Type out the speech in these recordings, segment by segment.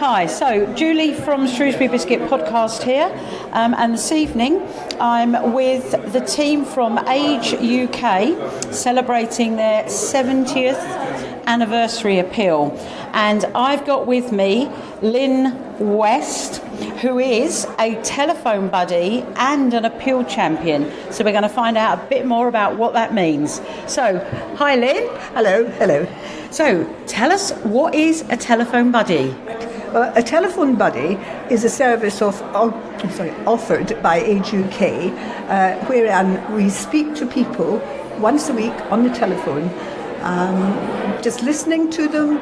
Hi, so Julie from Shrewsbury Biscuit Podcast here, and this evening I'm with the team from Age UK celebrating their 70th anniversary appeal, and I've got with me Lynn West, who is a telephone buddy and an appeal champion. So we're going to find out a bit more about what that means. So, hi Lynn. Hello. So, tell us, what is a telephone buddy? Well, a telephone buddy is a service offered by Age UK, wherein we speak to people once a week on the telephone, just listening to them,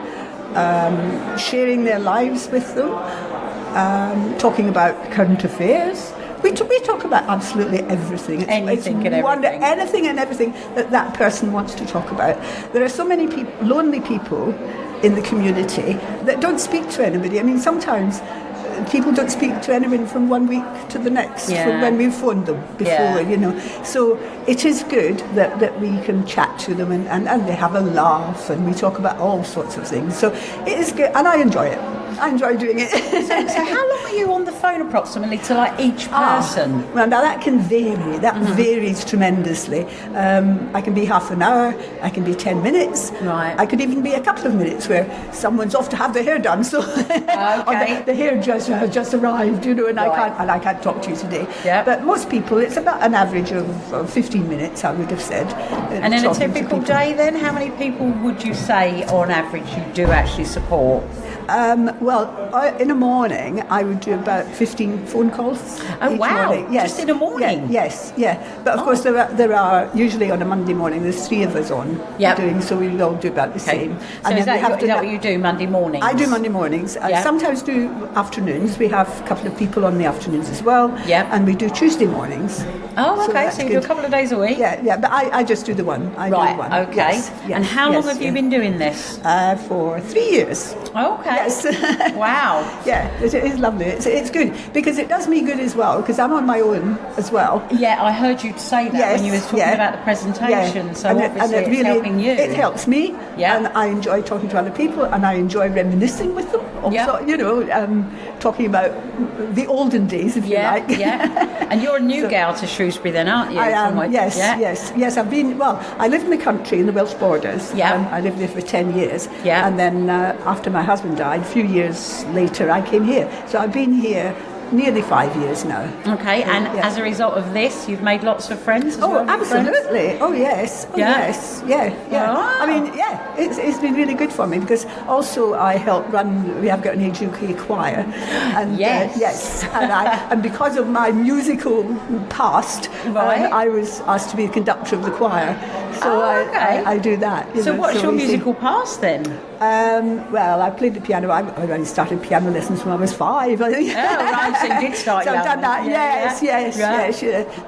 sharing their lives with them, talking about current affairs. We talk about absolutely everything. Anything and everything that person wants to talk about. There are so many lonely people in the community that don't speak to anybody. I mean, sometimes people don't speak to anyone from one week to the next from when we phoned them before, So it is good that we can chat to them and they have a laugh and we talk about all sorts of things. So it is good and I enjoy it. I enjoy doing it. So how long are you on the phone approximately to like each person? Well, now that can vary. That varies tremendously. I can be half an hour. I can be 10 minutes. Right. I could even be a couple of minutes where someone's off to have their hair done. So the hair has just arrived, and I can't talk to you today. Yep. But most people, it's about an average of 15 minutes, I would have said. And in a typical day, then, how many people would you say, on average, you do actually support? In a morning, I would do about 15 phone calls. Oh, wow. Morning. Yes. Just in a morning? Yes. But of course, there are usually on a Monday morning, there's three of us on doing, so we all do about the same. So is that what you do, Monday mornings? I do Monday mornings. I sometimes do afternoons. We have a couple of people on the afternoons as well. Yeah. And we do Tuesday mornings. Oh, okay. So you do a couple of days a week? Yeah. But I just do the one. Do the one. Okay. Yes, and how long have you been doing this? For 3 years. Okay. Yes. Wow. Yeah, it is lovely. It's good because it does me good as well because I'm on my own as well. Yeah, I heard you say that when you were talking about the presentation. Yeah. So obviously it's really, helping you. It helps me. Yeah. And I enjoy talking to other people and I enjoy reminiscing with them. Also, talking about the olden days, if you like. Yeah. And you're a new gal to Shrewsbury then, aren't you? I am. Yes. I've been. Well, I lived in the country in the Welsh borders. Yeah. I lived there for 10 years. Yeah. And then after my husband died, a few years later, I came here. So I've been here nearly 5 years now. Okay, and as a result of this, you've made lots of friends as well? Absolutely. Friends? Oh, yes. Yeah. Oh. I mean, it's been really good for me because also I help run, we have got an Age UK choir. And, yes. And because of my musical past, I was asked to be the conductor of the choir. So I do that. So what's your musical past then? I played the piano. I only started piano lessons when I was 5, I think. Oh, right, so you did start young. So I've done that, yes,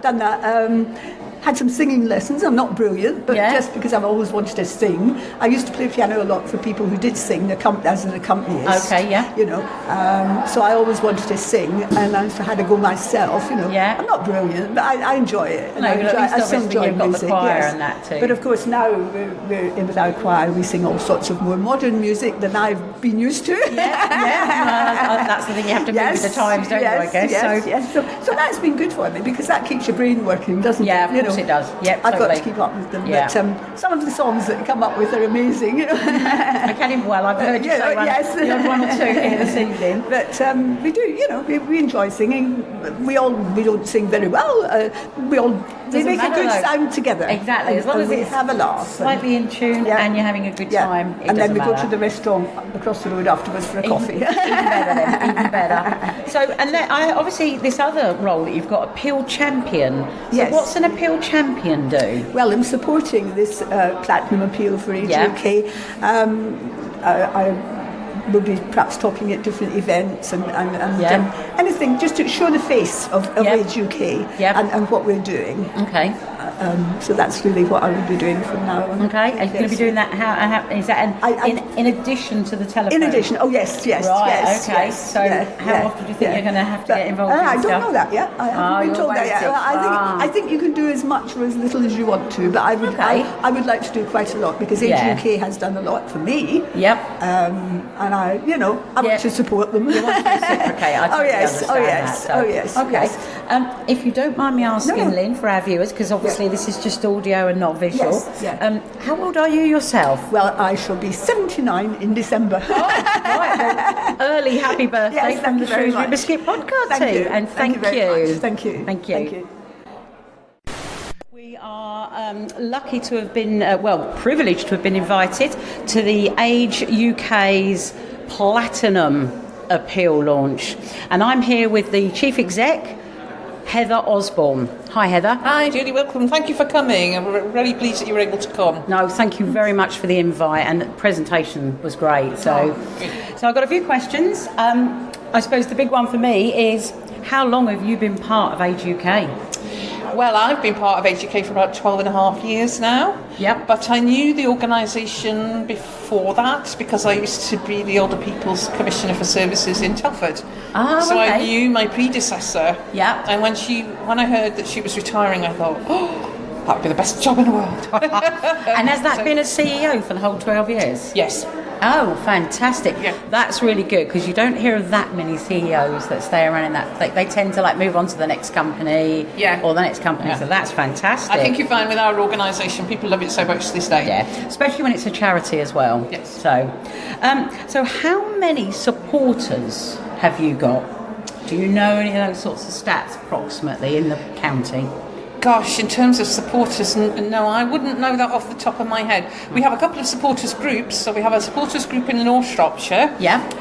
done that. Had some singing lessons. I'm not brilliant, but just because I've always wanted to sing. I used to play piano a lot for people who did sing as an accompanist. Okay, yeah. So I always wanted to sing, and I had to go myself. Yeah. I'm not brilliant, but I enjoy it. And I still enjoy music. You've got the choir and that too. But of course now we're in with our choir. We sing all sorts of more modern music than I've been used to. Yeah. That's the thing. You have to move with the times, don't you? I guess. Yes. So that's been good for me because that keeps your brain working, doesn't it? Yeah, of course it does. Yeah, I've got to keep up with them. Yeah. But some of the songs that come up with are amazing. I can't even. Well, I've heard you say one or two here this evening. But we do. We enjoy singing. We don't sing very well. We make a good sound together. Exactly. As long as we have a laugh, slightly in tune, and you're having a good time. And then we go to the restaurant across the road afterwards for a coffee. Even better. So, and then obviously this other role that you've got, appeal champion. So what's an appeal champion do? Well, I'm supporting this platinum appeal for Age UK. I will be perhaps talking at different events and anything just to show the face of Age UK and what we're doing. Okay. So that's really what I will be doing from now on. Okay, are you going to be doing that? How is that in addition to the telephone? In addition, oh yes. Right, yes, okay. yes, So how often do you think you're going to have to get involved in I stuff? don't know that yet. I haven't been told that yet. I think you can do as much or as little as you want to, but I would like to do quite a lot because Age UK has done a lot for me. Yep. And I want to support them. You want to reciprocate. I totally understand that. Oh yes. Okay. Yes. If you don't mind me asking, Lynn, for our viewers, because obviously this is just audio and not visual. Yes. Yeah. How old are you yourself? Well, I shall be 79 in December. Right, well, early happy birthday from the Shrewsbury Biscuit podcast team. And thank you. Thank you. Thank you. We are lucky to have been, privileged to have been invited to the Age UK's Platinum Appeal launch. And I'm here with the Chief Exec, Heather Osborne. Hi, Heather. Hi, Julie. Welcome. Thank you for coming. I'm really pleased that you were able to come. No, thank you very much for the invite, and the presentation was great. So I've got a few questions. I suppose the big one for me is, how long have you been part of Age UK? Well, I've been part of Age UK for about 12 and a half years now. Yep. But I knew the organisation before that because I used to be the Older People's Commissioner for Services in Telford. So I knew my predecessor. Yeah. And when I heard that she was retiring, I thought, that would be the best job in the world. And has that been as CEO for the whole 12 years? Yes. Oh, fantastic. Yeah. That's really good, because you don't hear of that many CEOs that stay around in that. They tend to move on to the next company or the next company, so that's fantastic. I think you find with our organisation, people love it so much this day. Yeah, especially when it's a charity as well. Yes. So how many supporters have you got? Do you know any of those sorts of stats approximately in the county? Gosh, in terms of supporters, no, I wouldn't know that off the top of my head. We have a couple of supporters groups. So we have a supporters group in North Shropshire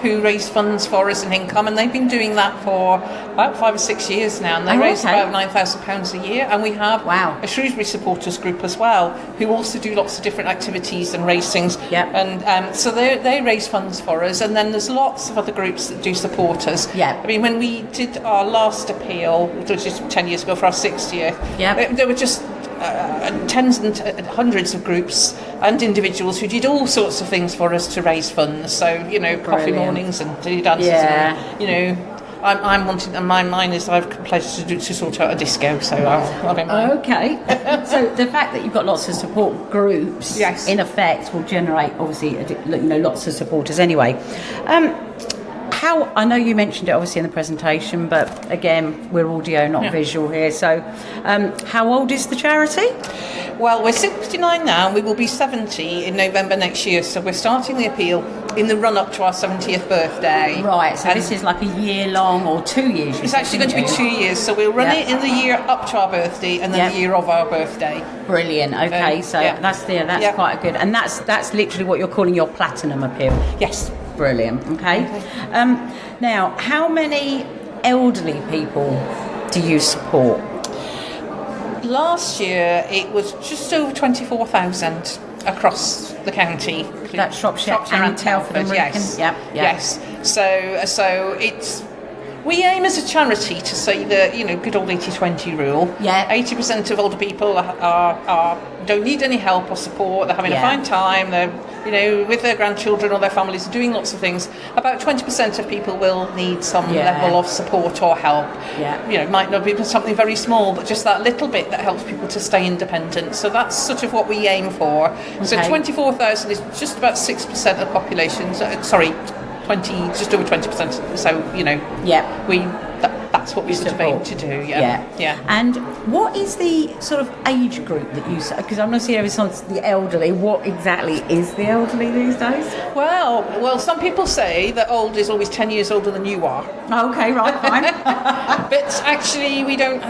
who raise funds for us and income, and they've been doing that for about 5 or 6 years now, and they raise about £9,000 a year. And we have a Shrewsbury supporters group as well, who also do lots of different activities and racings. And so they raise funds for us, and then there's lots of other groups that do support us. I mean, when we did our last appeal, which was 10 years ago for our 60th, there were just tens and hundreds of groups and individuals who did all sorts of things for us to raise funds. So, coffee mornings and tea dances. And, mine is I've pledged to sort out a disco, so I'll be mine. Okay. So the fact that you've got lots of support groups, in effect, will generate, obviously, lots of supporters anyway. I know you mentioned it obviously in the presentation, but again, we're audio, not visual here. So, how old is the charity? Well, we're 69 now, and we will be 70 in November next year. So we're starting the appeal in the run-up to our 70th birthday. Right, so this is like a year long or 2 years? It's actually going to be 2 years. So we'll run it in the year up to our birthday and then the year of our birthday. Brilliant. Okay, that's quite good. And that's literally what you're calling your platinum appeal? Yes. Brilliant. Okay. Now, how many elderly people do you support? Last year, it was just over 24,000 across the county. That's Shropshire and Telford and Wrekin. Yes. So it's. We aim as a charity to say the good old 80-20 rule. 80% of older people don't need any help or support. They're having a fine time. They're with their grandchildren or their families, doing lots of things. About 20% of people will need some level of support or help. It might not be something very small, but just that little bit that helps people to stay independent. So that's sort of what we aim for. Okay. So 24,000 is just about 6% of the population. Just over 20%. So that's what we sort of aim to do. And what is the sort of age group that you? Because I'm not seeing every time the elderly. What exactly is the elderly these days? Well, some people say that old is always 10 years older than you are. Okay, right, fine. But actually, we don't.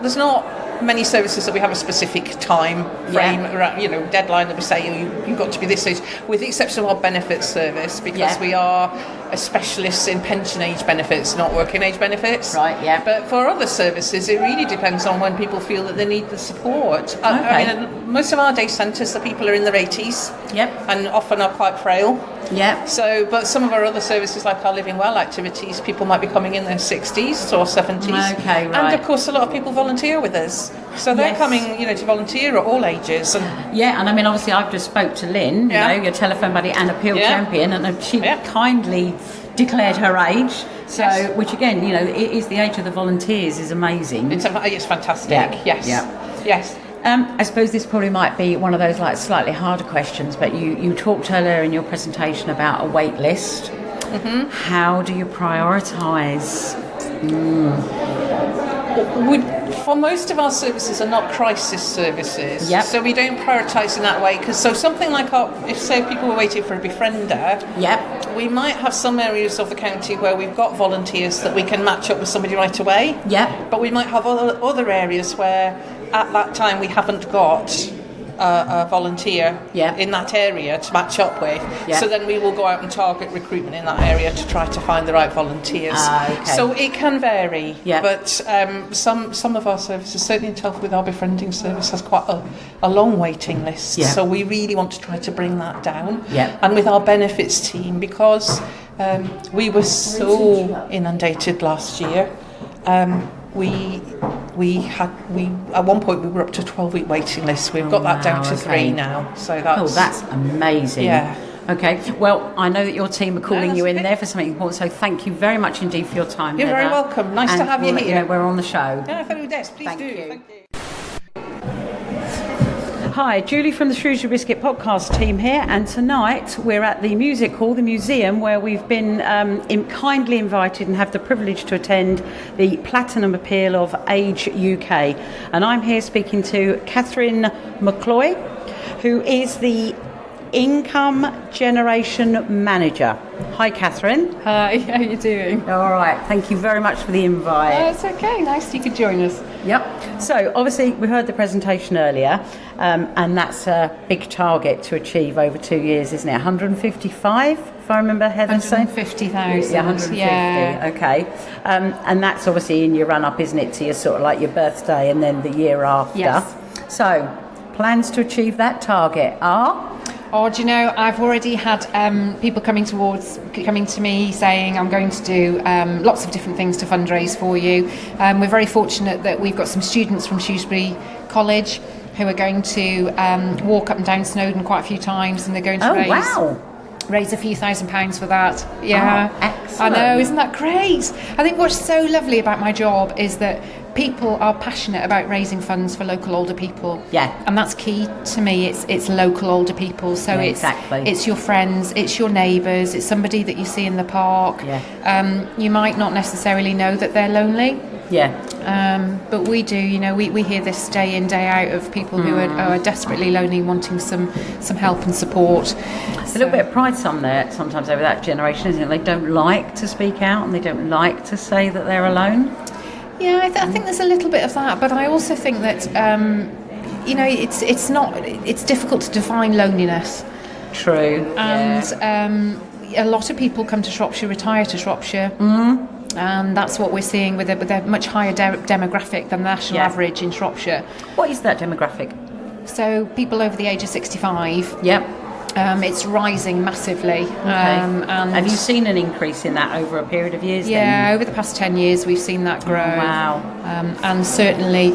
There's not many services that we have a specific time frame, deadline that we say you've got to be this age, with the exception of our benefits service, because we are a specialist in pension age benefits, not working age benefits. Right, But for other services, it really depends on when people feel that they need the support. I mean, most of our day centres, the people are in their 80s and often are quite frail. Yeah. So, but some of our other services, like our Living Well activities, people might be coming in their 60s or 70s. Okay, right. And of course, a lot of people volunteer with us. So they're coming, to volunteer at all ages. And I mean, obviously, I've just spoke to Lynn, your telephone buddy and appeal champion, and she kindly declared her age. So, which again, it is the age of the volunteers is amazing. It's fantastic. Yeah. Yes. Yeah. Yes. I suppose this probably might be one of those slightly harder questions, but you talked earlier in your presentation about a wait list. Mm-hmm. How do you prioritise? For most of our services are not crisis services, so we don't prioritise in that way. Because something like if say people were waiting for a befriender, we might have some areas of the county where we've got volunteers that we can match up with somebody right away. But we might have other areas where at that time we haven't got a volunteer in that area to match up with. So then we will go out and target recruitment in that area to try to find the right volunteers. So it can vary, but some of our services, certainly in Telford with our befriending service, has quite a long waiting list. So we really want to try to bring that down. And with our benefits team, because we were so inundated last year, we at one point we were up to 12-week waiting lists. We've got that down to 3 now. So that's amazing. Yeah. Okay. Well, I know that your team are calling you in there for something important. So thank you very much indeed for your time. You're very welcome. Nice to have you here. We're on the show. Yeah, fellow Des, please Thank do. you. Thank you. Hi, Julie from the Shrewsbury Biscuit podcast team here, and tonight we're at the Music Hall, the museum, where we've been kindly invited and have the privilege to attend the Platinum Appeal of Age UK. And I'm here speaking to Catherine McCloy, who is the Income Generation Manager. Hi, Catherine. Hi, how are you doing? All right, thank you very much for the invite. It's okay, nice you could join us. Yep. So, obviously, we heard the presentation earlier, and that's a big target to achieve over 2 years, isn't it? 155, if I remember Heather saying? 150,000. Yeah, 150, okay. And that's obviously in your run-up, isn't it, to your sort of like your birthday and then the year after. Yes. So, plans to achieve that target are? Oh, do you know, I've already had people coming to me saying I'm going to do lots of different things to fundraise for you. We're very fortunate that we've got some students from Shrewsbury College who are going to walk up and down Snowdon quite a few times, and they're going to raise a few £1,000s for that. Yeah. Oh, excellent. I know, isn't that great? I think what's so lovely about my job is that people are passionate about raising funds for local older people. Yeah. And that's key to me. It's local older people. So it's your friends, it's your neighbours, it's somebody that you see in the park. Yeah. You might not necessarily know that they're lonely. Yeah. But we do, we hear this day in, day out of people who are desperately lonely, wanting some help and support. It's a little bit of pride sometimes over that generation, isn't it? They don't like to speak out and they don't like to say that they're alone. Yeah, I think there's a little bit of that, but I also think that it's difficult to define loneliness. True. And a lot of people come to Shropshire, retire to Shropshire. Mm-hmm. And that's what we're seeing with a much higher demographic than the national average in Shropshire. What is that demographic? So people over the age of 65. Yep. It's rising massively. Okay. And have you seen an increase in that over a period of years? Yeah, over the past 10 years we've seen that grow. Oh, wow. And certainly...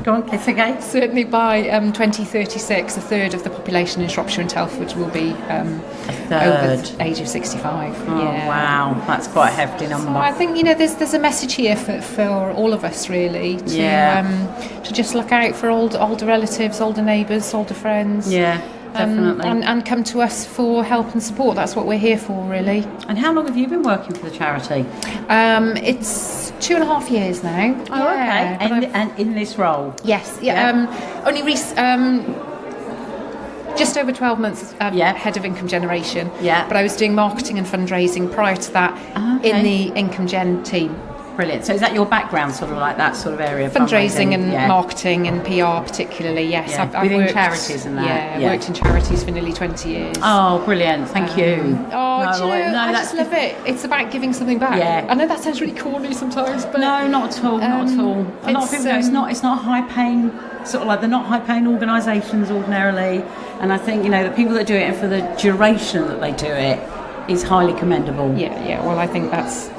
Go on, kiss again. Certainly by 2036, a third of the population in Shropshire and Telford will be over the age of 65. Oh, wow. That's quite a hefty number. So I think, there's a message here for all of us, really, to just look out for older relatives, older neighbours, older friends. Yeah, definitely. And come to us for help and support. That's what we're here for, really. And how long have you been working for the charity? It's 2.5 years now. Oh, okay. And in this role? Yes. Yeah. Just over 12 months head of Income Generation. Yeah. But I was doing marketing and fundraising prior to that in the Income Gen team. Brilliant. So is that your background, sort of like that sort of area? Fundraising and marketing and PR particularly, yes. Yeah. I've worked, charities and that? Yeah, I've worked in charities for nearly 20 years. Oh, brilliant. Thank you. I just love it. It's about giving something back. Yeah. I know that sounds really corny sometimes, but... No, not at all, not at all. A lot of people know it's not high-paying, sort of like they're not high-paying organisations ordinarily. And I think, the people that do it and for the duration that they do it is highly commendable. Yeah. Well, I think that's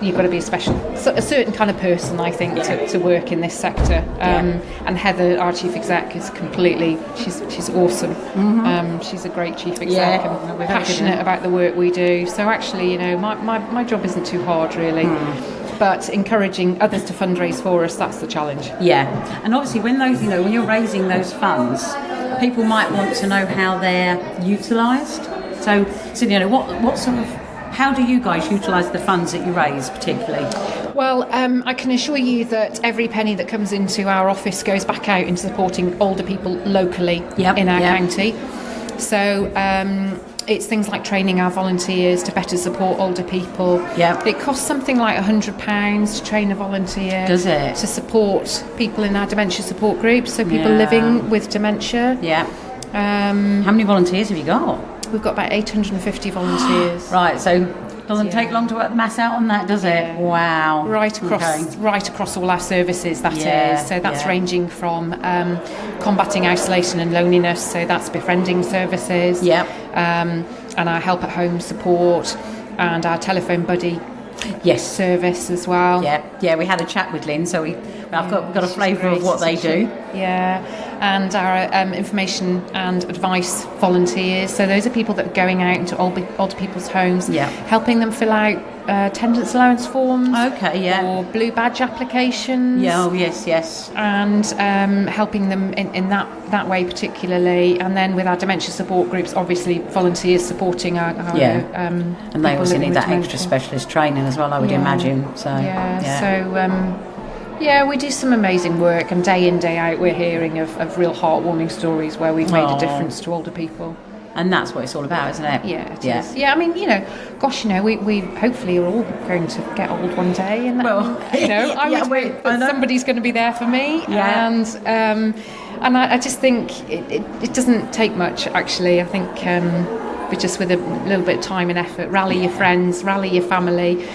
you've got to be a certain kind of person, I think, to work in this sector. And Heather, our chief exec, is she's awesome. She's a great chief exec and we're passionate about the work we do. So actually, my job isn't too hard really. But encouraging others to fundraise for us, that's the challenge. Yeah, and obviously when when you're raising those funds, people might want to know how they're utilised. So what sort of, how do you guys utilise the funds that you raise particularly? Well, I can assure you that every penny that comes into our office goes back out into supporting older people locally in our county. So it's things like training our volunteers to better support older people. Yeah. It costs something like £100 to train a volunteer. Does it? To support people in our dementia support groups, so people living with dementia. Yeah. How many volunteers have you got? We've got about 850 volunteers. Right, so doesn't take long to work mass out on that, does it? Wow. Right across all our services, that is. So that's ranging from combating isolation and loneliness, so that's befriending services. And our help at home support and our telephone buddy service as well. Yeah, we had a chat with Lynn, so I've got a flavour of what they do. Yeah, and our information and advice volunteers. So those are people that are going out into older people's homes, helping them fill out attendance allowance forms. Or blue badge applications. Yeah, oh yes. And helping them in that way particularly. And then with our dementia support groups, obviously volunteers supporting our and they also need that extra specialist training as well, I would imagine. So we do some amazing work, and day in, day out we're hearing of real heartwarming stories where we've made a difference to older people. And that's what it's all about, isn't it? Yeah, it is. Yeah, I mean, we hopefully are all going to get old one day, and I would hope that somebody's going to be there for me. Yeah. And I just think it doesn't take much, actually. I think but just with a little bit of time and effort, rally your friends, rally your family.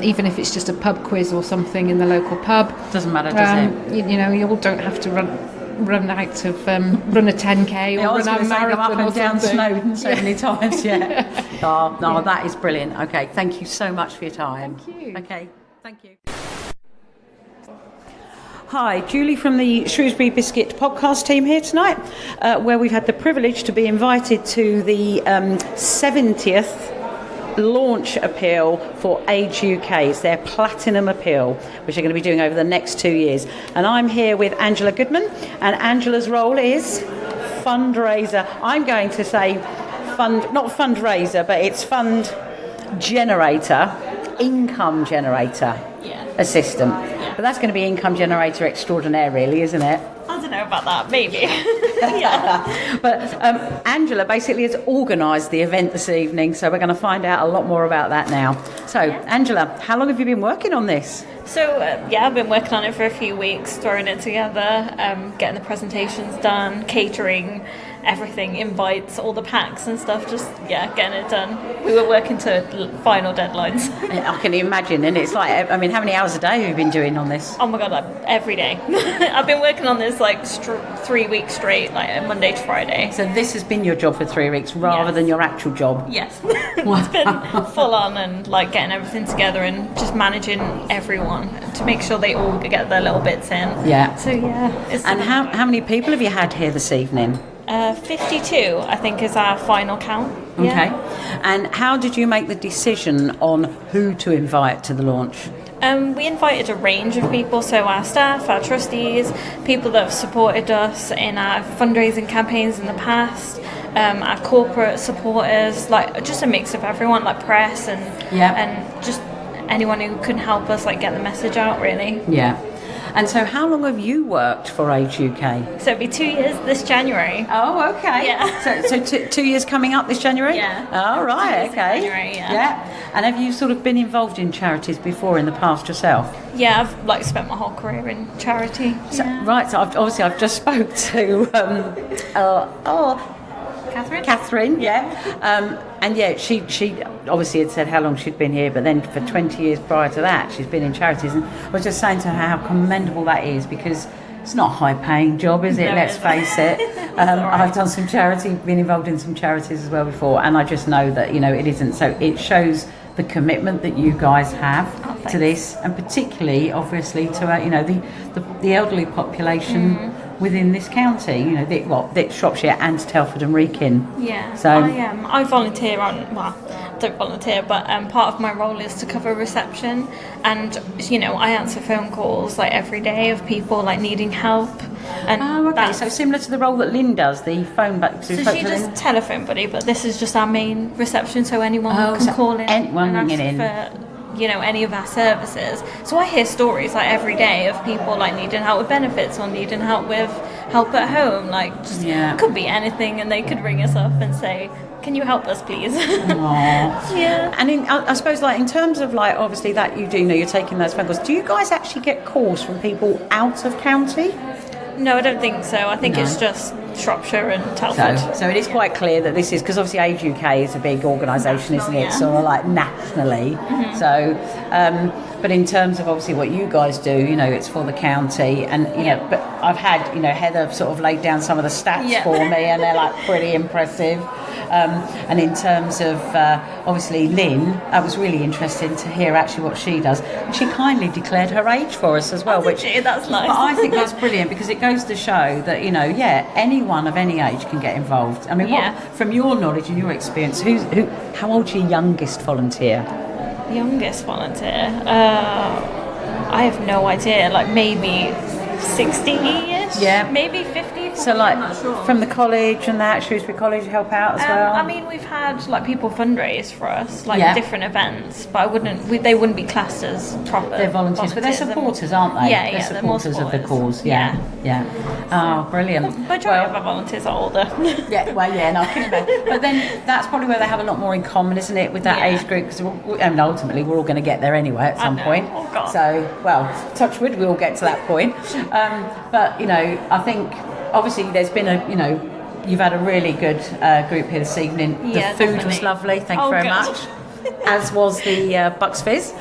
Even if it's just a pub quiz or something in the local pub. Doesn't matter, does it? You all don't have to run out of run a 10k or run a marathon up or and down something. Snowdon so many times. That is brilliant. Okay, thank you so much for your time. Thank you. Okay, thank you. Hi, Julie from the Shrewsbury Biscuit podcast team here tonight, where we've had the privilege to be invited to the 70th launch appeal for Age UK. It's their platinum appeal, which they're going to be doing over the next 2 years. And I'm here with Angela Goodman, and Angela's role is fundraiser. I'm going to say not fundraiser, but it's fund generator, income generator assistant. But that's going to be income generator extraordinaire, really, isn't it? I don't know about that, maybe. But Angela basically has organised the event this evening, so we're going to find out a lot more about that now. So, Angela, how long have you been working on this? So, I've been working on it for a few weeks, throwing it together, getting the presentations done, catering, everything, invites, all the packs and stuff, just, getting it done. We were working to final deadlines. I can imagine, and it's like, how many hours a day have you been doing on this? Oh my God, every day. I've been working on this 3 weeks straight, Monday to Friday. So this has been your job for 3 weeks rather than your actual job? Yes. It's been full on and getting everything together and just managing everyone to make sure they all get their little bits in. Yeah. So And how many people have you had here this evening? 52, I think, is our final count. Okay. And how did you make the decision on who to invite to the launch? We invited a range of people, so our staff, our trustees, people that have supported us in our fundraising campaigns in the past, our corporate supporters, just a mix of everyone, press and just anyone who can help us get the message out, really. Yeah. And so how long have you worked for Age UK? So it'll be 2 years this January. Oh, okay. Yeah. So 2 years coming up this January? Yeah. Oh, right, okay. January, yeah. And have you sort of been involved in charities before in the past yourself? Yeah, I've spent my whole career in charity. So, right, so I've just spoke to Catherine, and she obviously had said how long she'd been here, but then for 20 years prior to that she's been in charities, and I was just saying to her how commendable that is, because It's not a high-paying job, is it? No, Let's it face it. I've done some charity, been involved in some charities as well before, and I just know that, you know, it isn't. So it shows the commitment that you guys have to this, and particularly, obviously, to you know, the elderly population within this county. You know, the Shropshire and Telford and Wrekin. Yeah. So I volunteer on, well, don't volunteer, but part of my role is to cover reception, and you know, I answer phone calls like every day of people like needing help. And so similar to the role that Lynn does, the phone back. So she does telephone buddy, but this is just our main reception, so anyone can call in anyone and ringing ask for, you know, any of our services. So I hear stories like every day of people like needing help with benefits or needing help with help at home, like just could be anything, and they could ring us up and say, can you help us, please? Yeah. And I suppose, like, in terms of, like, obviously that you do know you're taking those phone calls, do you guys actually get calls from people out of county? No, I don't think so. I think it's just Shropshire and Telford. So it is quite clear that this is, because obviously Age UK is a big organisation, isn't it? Sort of like nationally. So, but in terms of obviously what you guys do, you know, it's for the county, and you know, but I've had, you know, Heather sort of laid down some of the stats for me, and they're like pretty impressive. And in terms of obviously Lynn, that was really interesting to hear actually what she does. And she kindly declared her age for us as well, that's nice. But I think that's brilliant, because it goes to show that, you know, anyone of any age can get involved. I mean, from your knowledge and your experience, how old's your youngest volunteer? Youngest volunteer? I have no idea. Like maybe 60-ish? Yeah. Maybe 50. So like from the college and that, Shrewsbury College help out as well? I mean, we've had like people fundraise for us, like different events, but they wouldn't be classed as proper. They're volunteers, but they're supporters, aren't they? Yeah, they're supporters of the cause. Yeah. Oh, brilliant. The majority of our volunteers are older. But then that's probably where they have a lot more in common, isn't it, with that age group? Because ultimately we're all going to get there anyway at some point. Oh, God. So, well, touch wood, we all get to that point. But, you know, I think obviously there's been you've had a really good group here this evening. The food was lovely, thank you very much. As was the Bucks Fizz.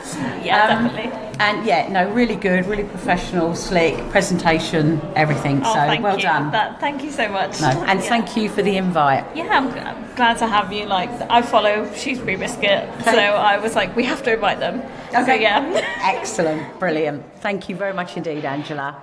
Yeah, definitely. And really good, really professional, slick presentation, everything. Oh, so well done. Thank you so much. Thank you for the invite. Yeah, I'm glad to have you. Like, I follow Shrewsbury Biscuit, so I was like, we have to invite them. Okay. So, yeah. Excellent, brilliant. Thank you very much indeed, Angela.